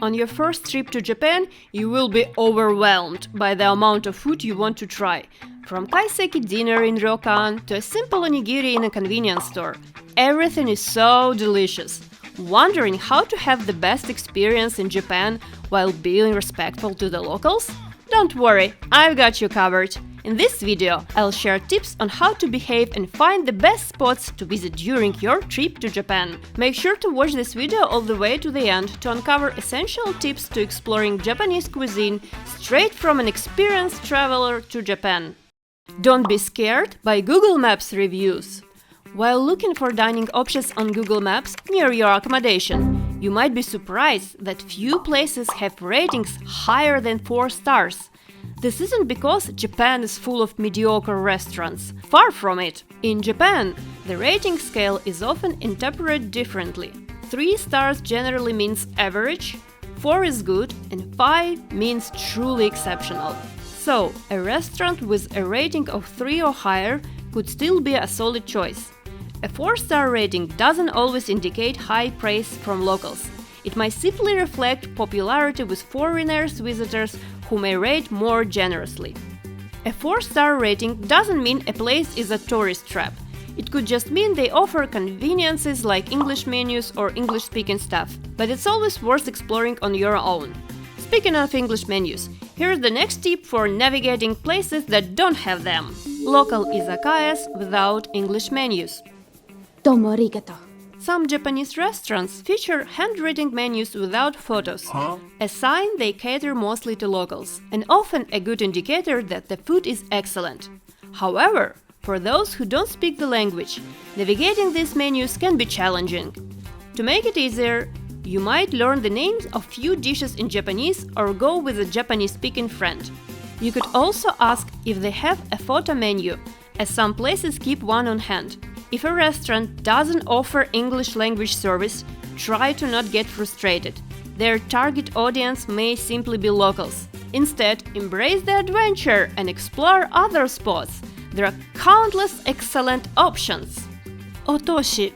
On your first trip to Japan, you will be overwhelmed by the amount of food you want to try. From kaiseki dinner in ryokan to a simple onigiri in a convenience store. Everything is so delicious. Wondering how to have the best experience in Japan while being respectful to the locals? Don't worry, I've got you covered. In this video, I'll share tips on how to behave and find the best spots to visit during your trip to Japan. Make sure to watch this video all the way to the end to uncover essential tips to exploring Japanese cuisine straight from an experienced traveler to Japan. Don't be scared by Google Maps reviews. While looking for dining options on Google Maps near your accommodation, you might be surprised that few places have ratings higher than 4 stars. This isn't because Japan is full of mediocre restaurants. Far from it. In Japan, the rating scale is often interpreted differently. 3 stars generally means average, 4 is good, and 5 means truly exceptional. So, a restaurant with a rating of 3 or higher could still be a solid choice. A 4-star rating doesn't always indicate high praise from locals. It might simply reflect popularity with foreigners, visitors who may rate more generously. A 4-star rating doesn't mean a place is a tourist trap. It could just mean they offer conveniences like English menus or English-speaking staff, but it's always worth exploring on your own. Speaking of English menus, here's the next tip for navigating places that don't have them. Local izakayas without English menus. Domo arigato. Some Japanese restaurants feature handwritten menus without photos, a sign they cater mostly to locals, and often a good indicator that the food is excellent. However, for those who don't speak the language, navigating these menus can be challenging. To make it easier, you might learn the names of few dishes in Japanese or go with a Japanese-speaking friend. You could also ask if they have a photo menu, as some places keep one on hand. If a restaurant doesn't offer English language service, try to not get frustrated. Their target audience may simply be locals. Instead, embrace the adventure and explore other spots. There are countless excellent options. Otoshi.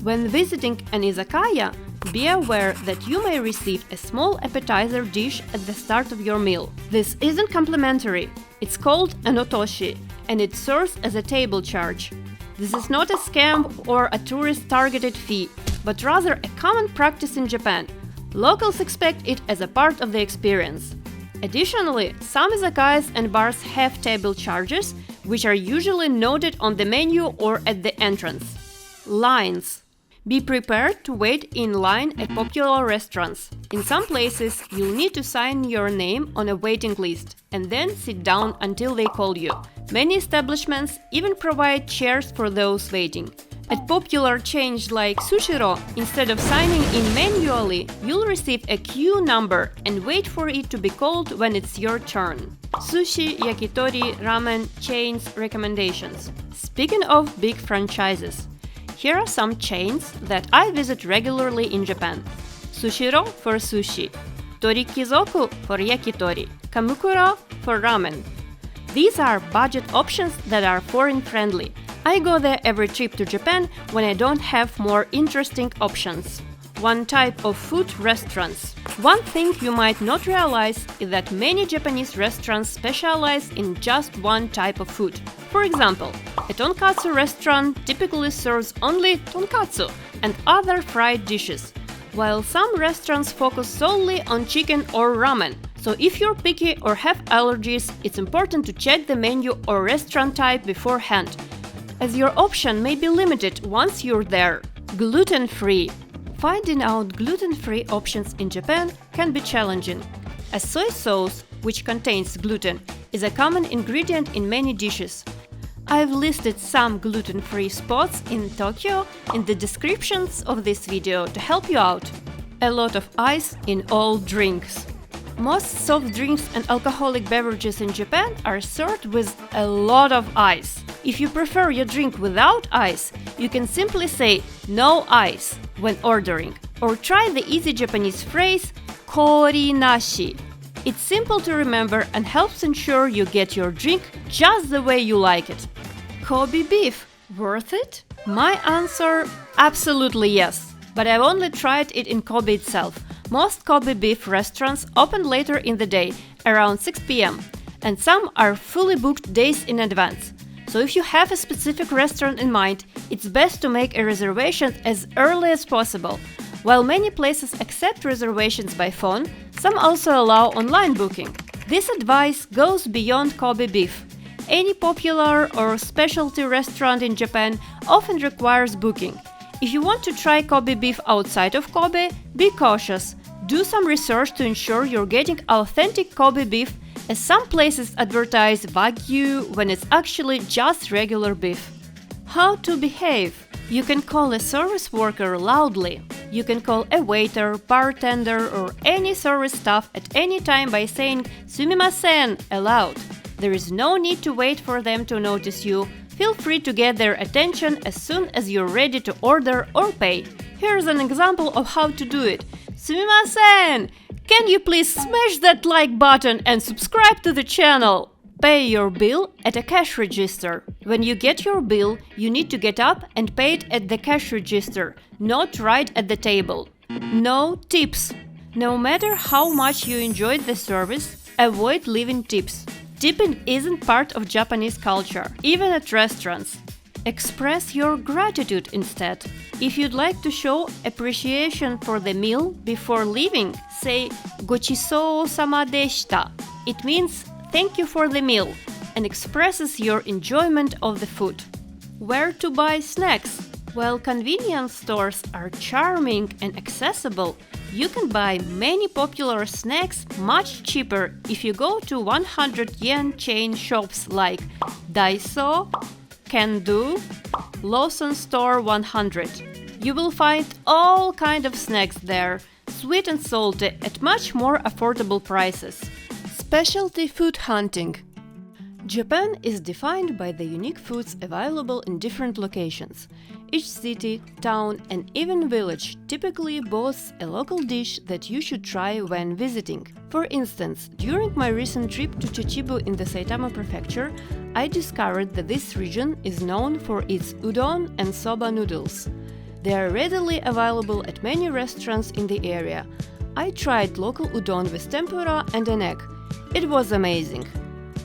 When visiting an izakaya, be aware that you may receive a small appetizer dish at the start of your meal. This isn't complimentary. It's called an otoshi, and it serves as a table charge. This is not a scam or a tourist-targeted fee, but rather a common practice in Japan. Locals expect it as a part of the experience. Additionally, some izakayas and bars have table charges, which are usually noted on the menu or at the entrance. Lines. Be prepared to wait in line at popular restaurants. In some places, you'll need to sign your name on a waiting list and then sit down until they call you. Many establishments even provide chairs for those waiting. At popular chains like Sushi, instead of signing in manually, you'll receive a queue number and wait for it to be called when it's your turn. Sushi, Yakitori, Ramen chains recommendations. Speaking of big franchises, here are some chains that I visit regularly in Japan. Sushiro for sushi, Torikizoku for yakitori, Kamukura for ramen. These are budget options that are foreign-friendly. I go there every trip to Japan when I don't have more interesting options. One type of food restaurants. One thing you might not realize is that many Japanese restaurants specialize in just one type of food. For example, a tonkatsu restaurant typically serves only tonkatsu and other fried dishes, while some restaurants focus solely on chicken or ramen. So if you're picky or have allergies, it's important to check the menu or restaurant type beforehand, as your option may be limited once you're there. Gluten-free. Finding out gluten-free options in Japan can be challenging, as soy sauce, which contains gluten, is a common ingredient in many dishes. I've listed some gluten-free spots in Tokyo in the descriptions of this video to help you out. A lot of ice in all drinks. Most soft drinks and alcoholic beverages in Japan are served with a lot of ice. If you prefer your drink without ice, you can simply say "no ice" when ordering, or try the easy Japanese phrase "kori nashi." It's simple to remember and helps ensure you get your drink just the way you like it. Kobe beef, worth it? My answer: absolutely yes. But I've only tried it in Kobe itself. Most Kobe beef restaurants open later in the day, around 6 p.m., and some are fully booked days in advance. So if you have a specific restaurant in mind, it's best to make a reservation as early as possible. While many places accept reservations by phone, some also allow online booking. This advice goes beyond Kobe beef. Any popular or specialty restaurant in Japan often requires booking. If you want to try Kobe beef outside of Kobe, be cautious. Do some research to ensure you're getting authentic Kobe beef, as some places advertise Wagyu when it's actually just regular beef. How to behave? You can call a service worker loudly. You can call a waiter, bartender, or any service staff at any time by saying "sumimasen" aloud. There is no need to wait for them to notice you. Feel free to get their attention as soon as you're ready to order or pay. Here's an example of how to do it. "Sumimasen! Can you please smash that like button and subscribe to the channel?" Pay your bill at a cash register. When you get your bill, you need to get up and pay it at the cash register, not right at the table. No tips. No matter how much you enjoyed the service, avoid leaving tips. Tipping isn't part of Japanese culture, even at restaurants. Express your gratitude instead. If you'd like to show appreciation for the meal before leaving, say "Gochisou sama deshita." It means "thank you for the meal" and expresses your enjoyment of the food. Where to buy snacks? While convenience stores are charming and accessible, you can buy many popular snacks much cheaper if you go to 100 yen chain shops like Daiso, Can-Do, Lawson Store 100. You will find all kinds of snacks there, sweet and salty, at much more affordable prices. Specialty food hunting. Japan is defined by the unique foods available in different locations. Each city, town, and even village typically boasts a local dish that you should try when visiting. For instance, during my recent trip to Chichibu in the Saitama prefecture, I discovered that this region is known for its udon and soba noodles. They are readily available at many restaurants in the area. I tried local udon with tempura and an egg. It was amazing.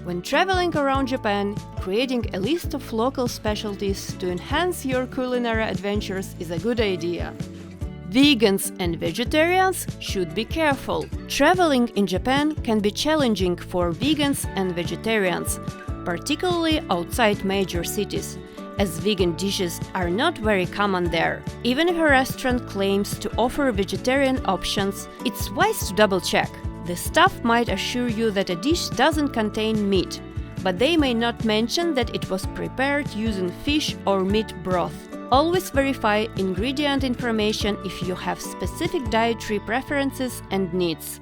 When traveling around Japan, creating a list of local specialties to enhance your culinary adventures is a good idea. Vegans and vegetarians should be careful. Traveling in Japan can be challenging for vegans and vegetarians, particularly outside major cities, as vegan dishes are not very common there. Even if a restaurant claims to offer vegetarian options, it's wise to double-check. The staff might assure you that a dish doesn't contain meat, but they may not mention that it was prepared using fish or meat broth. Always verify ingredient information if you have specific dietary preferences and needs.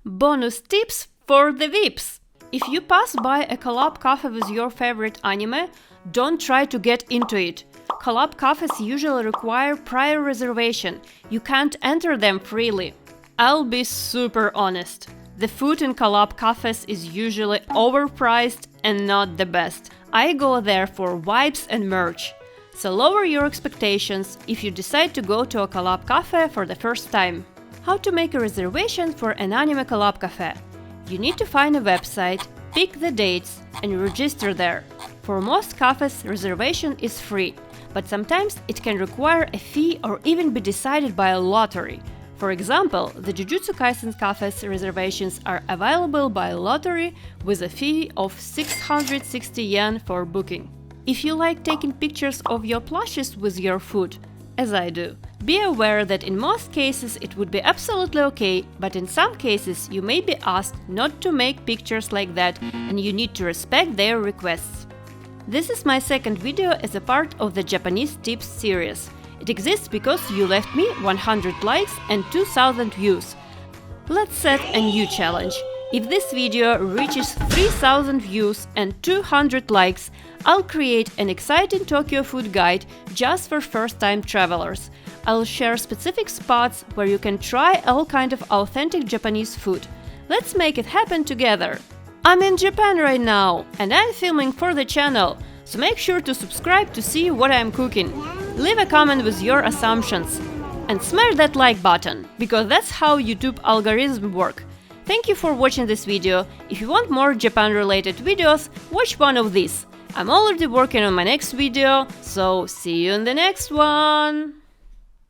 Bonus tips for the weebs! If you pass by a collab cafe with your favorite anime, don't try to get into it. Collab cafes usually require prior reservation. You can't enter them freely. I'll be super honest. The food in collab cafes is usually overpriced and not the best. I go there for vibes and merch. So lower your expectations if you decide to go to a collab cafe for the first time. How to make a reservation for an anime collab cafe? You need to find a website, pick the dates, and register there. For most cafes, reservation is free, but sometimes it can require a fee or even be decided by a lottery. For example, the Jujutsu Kaisen cafe's reservations are available by lottery with a fee of 660 yen for booking. If you like taking pictures of your plushies with your food, as I do, be aware that in most cases it would be absolutely okay, but in some cases you may be asked not to make pictures like that and you need to respect their requests. This is my second video as a part of the Japanese Tips series. It exists because you left me 100 likes and 2000 views. Let's set a new challenge. If this video reaches 3000 views and 200 likes, I'll create an exciting Tokyo food guide just for first-time travelers. I'll share specific spots where you can try all kinds of authentic Japanese food. Let's make it happen together! I'm in Japan right now, and I'm filming for the channel, so make sure to subscribe to see what I'm cooking. Leave a comment with your assumptions. And smash that like button, because that's how YouTube algorithms work. Thank you for watching this video. If you want more Japan-related videos, watch one of these. I'm already working on my next video, so see you in the next one!